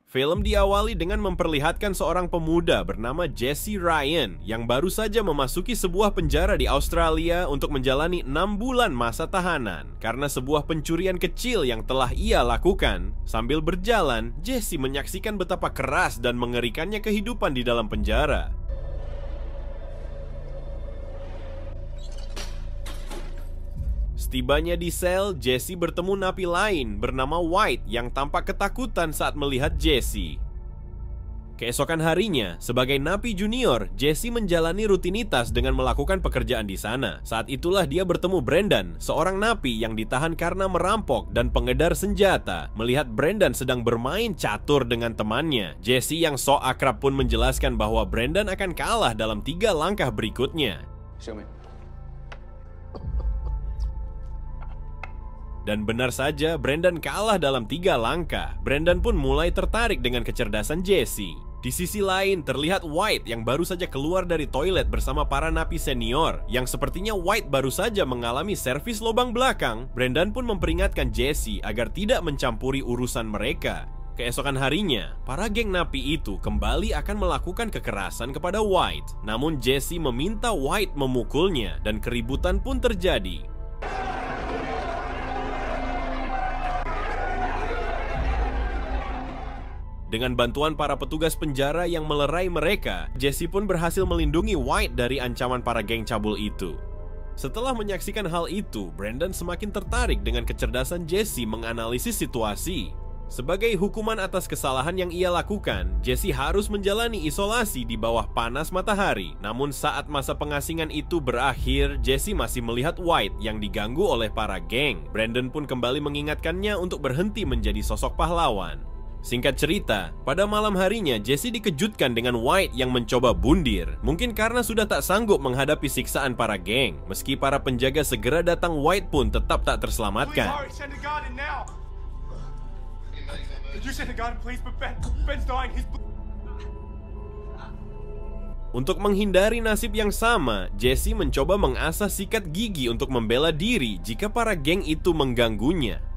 Film diawali dengan memperlihatkan seorang pemuda bernama Jesse Ryan yang baru saja memasuki sebuah penjara di Australia untuk menjalani 6 bulan masa tahanan karena sebuah pencurian kecil yang telah ia lakukan. Sambil berjalan, Jesse menyaksikan betapa keras dan mengerikannya kehidupan di dalam penjara. Setibanya di sel, Jesse bertemu napi lain bernama White yang tampak ketakutan saat melihat Jesse. Keesokan harinya, sebagai napi junior, Jesse menjalani rutinitas dengan melakukan pekerjaan di sana. Saat itulah dia bertemu Brandon, seorang napi yang ditahan karena merampok dan pengedar senjata. Melihat Brandon sedang bermain catur dengan temannya, Jesse yang sok akrab pun menjelaskan bahwa Brandon akan kalah dalam 3 langkah berikutnya. Show me. Dan benar saja, Brandon kalah dalam 3 langkah. Brandon pun mulai tertarik dengan kecerdasan Jesse. Di sisi lain, terlihat White yang baru saja keluar dari toilet bersama para napi senior. Yang sepertinya White baru saja mengalami servis lubang belakang. Brandon pun memperingatkan Jesse agar tidak mencampuri urusan mereka. Keesokan harinya, para geng napi itu kembali akan melakukan kekerasan kepada White. Namun Jesse meminta White memukulnya dan keributan pun terjadi. Dengan bantuan para petugas penjara yang melerai mereka, Jesse pun berhasil melindungi White dari ancaman para geng cabul itu. Setelah menyaksikan hal itu, Brandon semakin tertarik dengan kecerdasan Jesse menganalisis situasi. Sebagai hukuman atas kesalahan yang ia lakukan, Jesse harus menjalani isolasi di bawah panas matahari. Namun saat masa pengasingan itu berakhir, Jesse masih melihat White yang diganggu oleh para geng. Brandon pun kembali mengingatkannya untuk berhenti menjadi sosok pahlawan. Singkat cerita, pada malam harinya Jesse dikejutkan dengan White yang mencoba bundir. Mungkin karena sudah tak sanggup menghadapi siksaan para geng. Meski para penjaga segera datang, White pun tetap tak terselamatkan. Untuk menghindari nasib yang sama, Jesse mencoba mengasah sikat gigi untuk membela diri jika para geng itu mengganggunya.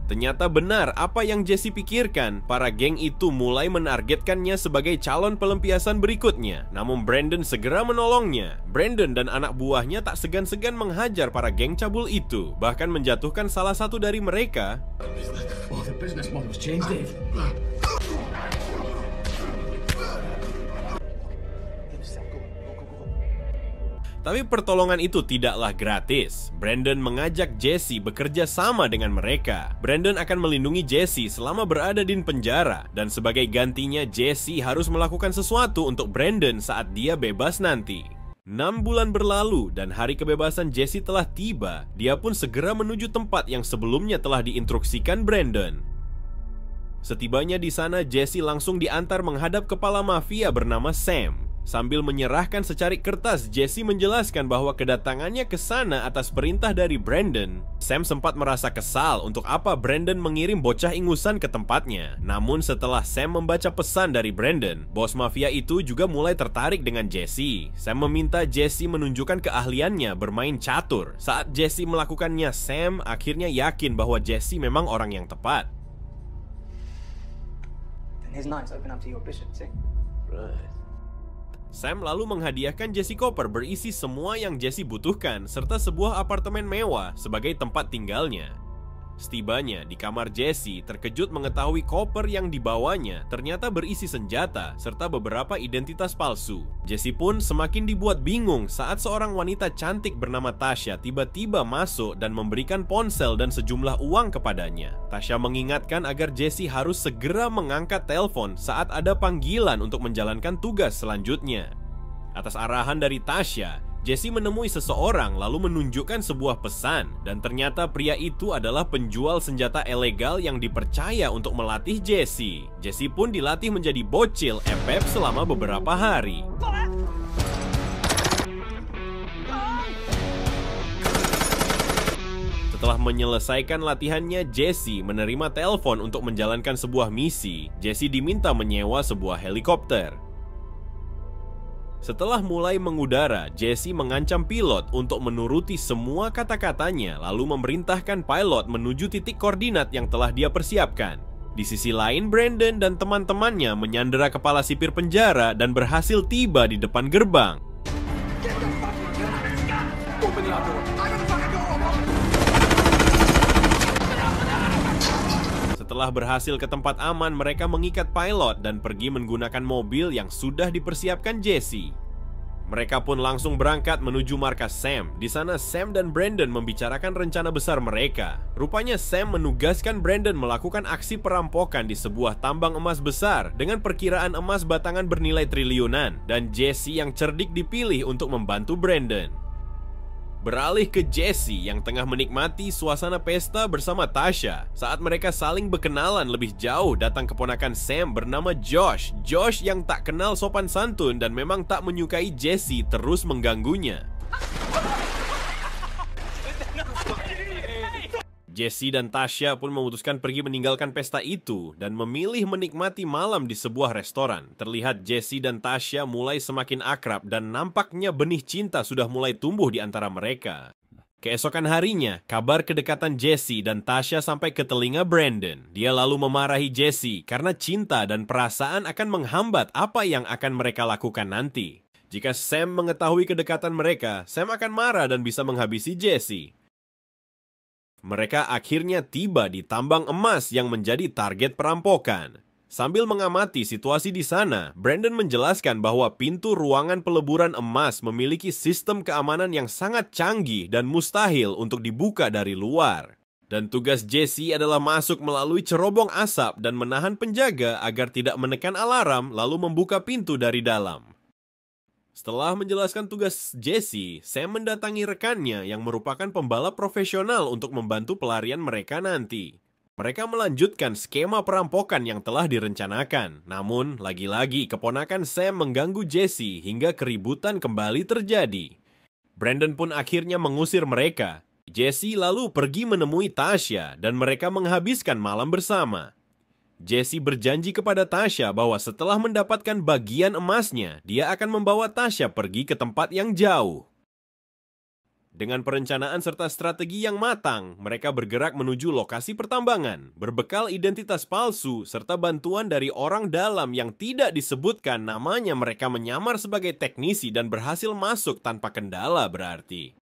Ternyata benar apa yang Jesse pikirkan, para geng itu mulai menargetkannya sebagai calon pelampiasan berikutnya. Namun Brandon segera menolongnya. Brandon dan anak buahnya tak segan-segan menghajar para geng cabul itu, bahkan menjatuhkan salah satu dari mereka. Tapi pertolongan itu tidaklah gratis. Brandon mengajak Jesse bekerja sama dengan mereka. Brandon akan melindungi Jesse selama berada di penjara. Dan sebagai gantinya, Jesse harus melakukan sesuatu untuk Brandon saat dia bebas nanti. 6 bulan berlalu dan hari kebebasan Jesse telah tiba. Dia pun segera menuju tempat yang sebelumnya telah diinstruksikan Brandon. Setibanya di sana, Jesse langsung diantar menghadap kepala mafia bernama Sam. Sambil menyerahkan secarik kertas, Jesse menjelaskan bahwa kedatangannya ke sana atas perintah dari Brandon. Sam sempat merasa kesal untuk apa Brandon mengirim bocah ingusan ke tempatnya. Namun setelah Sam membaca pesan dari Brandon, bos mafia itu juga mulai tertarik dengan Jesse. Sam meminta Jesse menunjukkan keahliannya bermain catur. Saat Jesse melakukannya, Sam akhirnya yakin bahwa Jesse memang orang yang tepat. Sam lalu menghadiahkan Jesse koper berisi semua yang Jesse butuhkan, serta sebuah apartemen mewah sebagai tempat tinggalnya. Setibanya di kamar Jesse, terkejut mengetahui koper yang dibawanya ternyata berisi senjata, serta beberapa identitas palsu. Jesse pun semakin dibuat bingung saat seorang wanita cantik bernama Tasha tiba-tiba masuk dan memberikan ponsel dan sejumlah uang kepadanya. Tasha mengingatkan agar Jesse harus segera mengangkat telepon saat ada panggilan untuk menjalankan tugas selanjutnya. Atas arahan dari Tasha, Jesse menemui seseorang lalu menunjukkan sebuah pesan, dan ternyata pria itu adalah penjual senjata ilegal yang dipercaya untuk melatih Jesse. Jesse pun dilatih menjadi bocil FF selama beberapa hari. Setelah menyelesaikan latihannya, Jesse menerima telepon untuk menjalankan sebuah misi. Jesse diminta menyewa sebuah helikopter. Setelah mulai mengudara, Jesse mengancam pilot untuk menuruti semua kata-katanya, lalu memerintahkan pilot menuju titik koordinat yang telah dia persiapkan. Di sisi lain, Brandon dan teman-temannya menyandera kepala sipir penjara dan berhasil tiba di depan gerbang. Setelah berhasil ke tempat aman, mereka mengikat pilot dan pergi menggunakan mobil yang sudah dipersiapkan Jesse. Mereka pun langsung berangkat menuju markas Sam. Di sana Sam dan Brandon membicarakan rencana besar mereka. Rupanya Sam menugaskan Brandon melakukan aksi perampokan di sebuah tambang emas besar dengan perkiraan emas batangan bernilai triliunan, dan Jesse yang cerdik dipilih untuk membantu Brandon. Beralih ke Jesse yang tengah menikmati suasana pesta bersama Tasha. Saat mereka saling berkenalan lebih jauh, datang keponakan Sam bernama Josh. Josh yang tak kenal sopan santun dan memang tak menyukai Jesse terus mengganggunya. Jesse dan Tasha pun memutuskan pergi meninggalkan pesta itu dan memilih menikmati malam di sebuah restoran. Terlihat Jesse dan Tasha mulai semakin akrab dan nampaknya benih cinta sudah mulai tumbuh di antara mereka. Keesokan harinya, kabar kedekatan Jesse dan Tasha sampai ke telinga Brandon. Dia lalu memarahi Jesse karena cinta dan perasaan akan menghambat apa yang akan mereka lakukan nanti. Jika Sam mengetahui kedekatan mereka, Sam akan marah dan bisa menghabisi Jesse. Mereka akhirnya tiba di tambang emas yang menjadi target perampokan. Sambil mengamati situasi di sana, Brandon menjelaskan bahwa pintu ruangan peleburan emas memiliki sistem keamanan yang sangat canggih dan mustahil untuk dibuka dari luar. Dan tugas Jesse adalah masuk melalui cerobong asap dan menahan penjaga agar tidak menekan alarm lalu membuka pintu dari dalam. Setelah menjelaskan tugas Jesse, Sam mendatangi rekannya yang merupakan pembalap profesional untuk membantu pelarian mereka nanti. Mereka melanjutkan skema perampokan yang telah direncanakan. Namun, lagi-lagi keponakan Sam mengganggu Jesse hingga keributan kembali terjadi. Brandon pun akhirnya mengusir mereka. Jesse lalu pergi menemui Tasha dan mereka menghabiskan malam bersama. Jesse berjanji kepada Tasha bahwa setelah mendapatkan bagian emasnya, dia akan membawa Tasha pergi ke tempat yang jauh. Dengan perencanaan serta strategi yang matang, mereka bergerak menuju lokasi pertambangan, berbekal identitas palsu serta bantuan dari orang dalam yang tidak disebutkan namanya. Mereka menyamar sebagai teknisi dan berhasil masuk tanpa kendala berarti.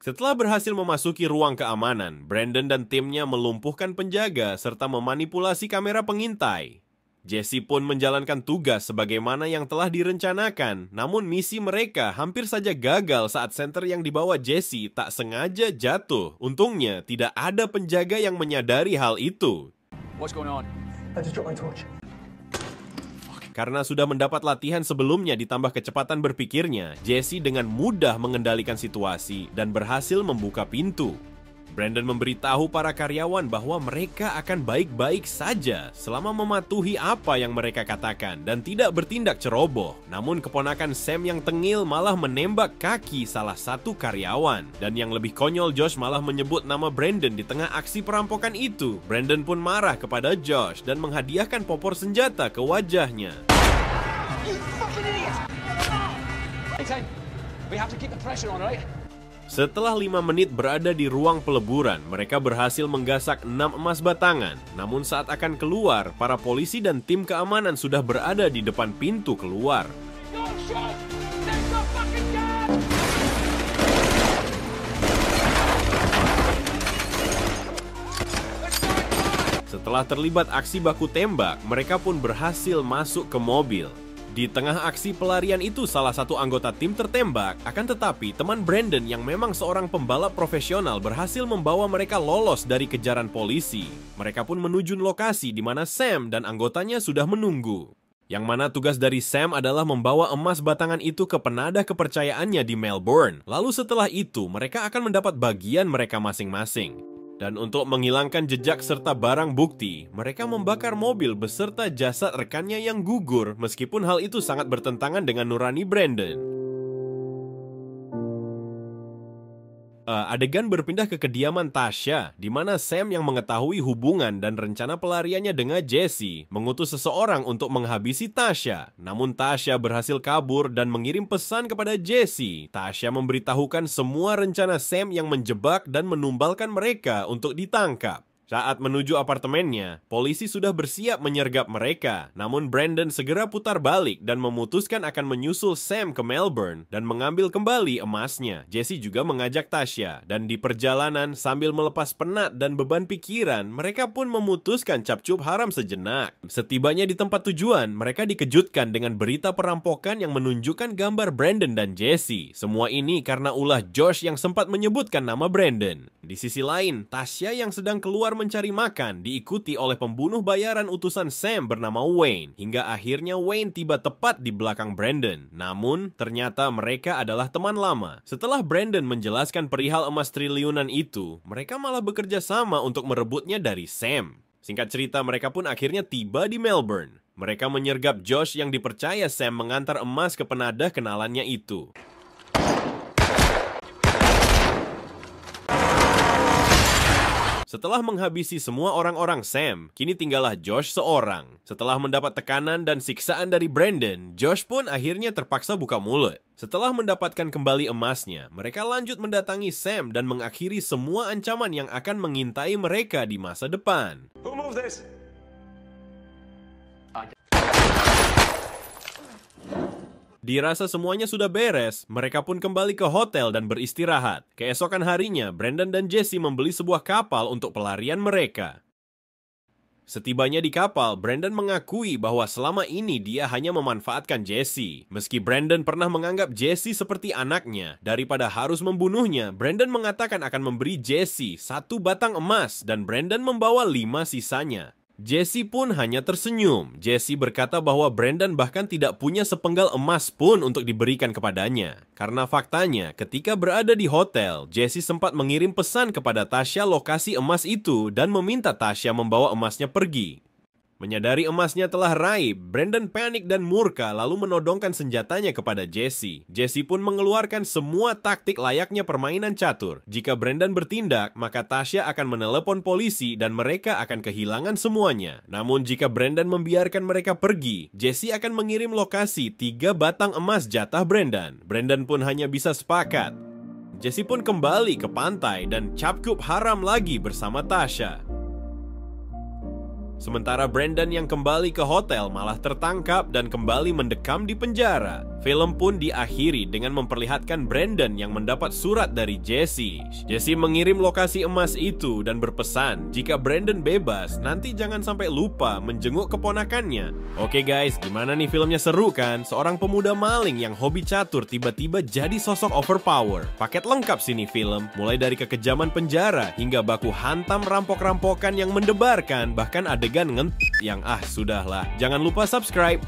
Setelah berhasil memasuki ruang keamanan, Brandon dan timnya melumpuhkan penjaga serta memanipulasi kamera pengintai. Jesse pun menjalankan tugas sebagaimana yang telah direncanakan, namun misi mereka hampir saja gagal saat senter yang dibawa Jesse tak sengaja jatuh. Untungnya, tidak ada penjaga yang menyadari hal itu. What's going on? I just dropped my torch. Karena sudah mendapat latihan sebelumnya ditambah kecepatan berpikirnya, Jesse dengan mudah mengendalikan situasi dan berhasil membuka pintu. Brandon memberitahu para karyawan bahwa mereka akan baik-baik saja selama mematuhi apa yang mereka katakan dan tidak bertindak ceroboh. Namun keponakan Sam yang tengil malah menembak kaki salah satu karyawan. Dan yang lebih konyol, Josh malah menyebut nama Brandon di tengah aksi perampokan itu. Brandon pun marah kepada Josh dan menghadiahkan popor senjata ke wajahnya. You fucking idiot! Hey, we have to keep the pressure on, right? Setelah 5 menit berada di ruang peleburan, mereka berhasil menggasak 6 emas batangan. Namun saat akan keluar, para polisi dan tim keamanan sudah berada di depan pintu keluar. Setelah terlibat aksi baku tembak, mereka pun berhasil masuk ke mobil. Di tengah aksi pelarian itu, salah satu anggota tim tertembak. Akan tetapi, teman Brandon yang memang seorang pembalap profesional berhasil membawa mereka lolos dari kejaran polisi. Mereka pun menuju lokasi di mana Sam dan anggotanya sudah menunggu. Yang mana tugas dari Sam adalah membawa emas batangan itu ke penadah kepercayaannya di Melbourne. Lalu setelah itu, mereka akan mendapat bagian mereka masing-masing. Dan untuk menghilangkan jejak serta barang bukti, mereka membakar mobil beserta jasad rekannya yang gugur, meskipun hal itu sangat bertentangan dengan nurani Brandon. Adegan berpindah ke kediaman Tasha, di mana Sam yang mengetahui hubungan dan rencana pelariannya dengan Jesse mengutus seseorang untuk menghabisi Tasha. Namun Tasha berhasil kabur dan mengirim pesan kepada Jesse. Tasha memberitahukan semua rencana Sam yang menjebak dan menumbalkan mereka untuk ditangkap. Saat menuju apartemennya, polisi sudah bersiap menyergap mereka. Namun Brandon segera putar balik dan memutuskan akan menyusul Sam ke Melbourne dan mengambil kembali emasnya. Jesse juga mengajak Tasha, dan di perjalanan sambil melepas penat dan beban pikiran, mereka pun memutuskan capcup haram sejenak. Setibanya di tempat tujuan, mereka dikejutkan dengan berita perampokan yang menunjukkan gambar Brandon dan Jesse. Semua ini karena ulah Josh yang sempat menyebutkan nama Brandon. Di sisi lain, Tasha yang sedang keluar mencari makan diikuti oleh pembunuh bayaran utusan Sam bernama Wayne. Hingga akhirnya Wayne tiba tepat di belakang Brandon. Namun, ternyata mereka adalah teman lama. Setelah Brandon menjelaskan perihal emas triliunan itu, mereka malah bekerja sama untuk merebutnya dari Sam. Singkat cerita, mereka pun akhirnya tiba di Melbourne. Mereka menyergap Josh yang dipercaya Sam mengantar emas ke penadah kenalannya itu. Setelah menghabisi semua orang-orang Sam, kini tinggallah Josh seorang. Setelah mendapat tekanan dan siksaan dari Brandon, Josh pun akhirnya terpaksa buka mulut. Setelah mendapatkan kembali emasnya, mereka lanjut mendatangi Sam dan mengakhiri semua ancaman yang akan mengintai mereka di masa depan. Who moved this? Dirasa semuanya sudah beres, mereka pun kembali ke hotel dan beristirahat. Keesokan harinya, Brandon dan Jesse membeli sebuah kapal untuk pelarian mereka. Setibanya di kapal, Brandon mengakui bahwa selama ini dia hanya memanfaatkan Jesse. Meski Brandon pernah menganggap Jesse seperti anaknya, daripada harus membunuhnya, Brandon mengatakan akan memberi Jesse 1 batang emas dan Brandon membawa 5 sisanya. Jesse pun hanya tersenyum. Jesse berkata bahwa Brandon bahkan tidak punya sepenggal emas pun untuk diberikan kepadanya. Karena faktanya, ketika berada di hotel, Jesse sempat mengirim pesan kepada Tasha lokasi emas itu dan meminta Tasha membawa emasnya pergi. Menyadari emasnya telah raib, Brandon panik dan murka lalu menodongkan senjatanya kepada Jesse. Jesse pun mengeluarkan semua taktik layaknya permainan catur. Jika Brandon bertindak, maka Tasha akan menelepon polisi dan mereka akan kehilangan semuanya. Namun jika Brandon membiarkan mereka pergi, Jesse akan mengirim lokasi 3 batang emas jatah Brandon. Brandon pun hanya bisa sepakat. Jesse pun kembali ke pantai dan capcup haram lagi bersama Tasha. Sementara Brandon yang kembali ke hotel malah tertangkap dan kembali mendekam di penjara. Film pun diakhiri dengan memperlihatkan Brandon yang mendapat surat dari Jesse. Jesse mengirim lokasi emas itu dan berpesan, jika Brandon bebas, nanti jangan sampai lupa menjenguk keponakannya. Oke guys, gimana nih filmnya, seru kan? Seorang pemuda maling yang hobi catur tiba-tiba jadi sosok overpower. Paket lengkap sini film, mulai dari kekejaman penjara hingga baku hantam rampok-rampokan yang mendebarkan, bahkan adegan yang sudahlah. Jangan lupa subscribe.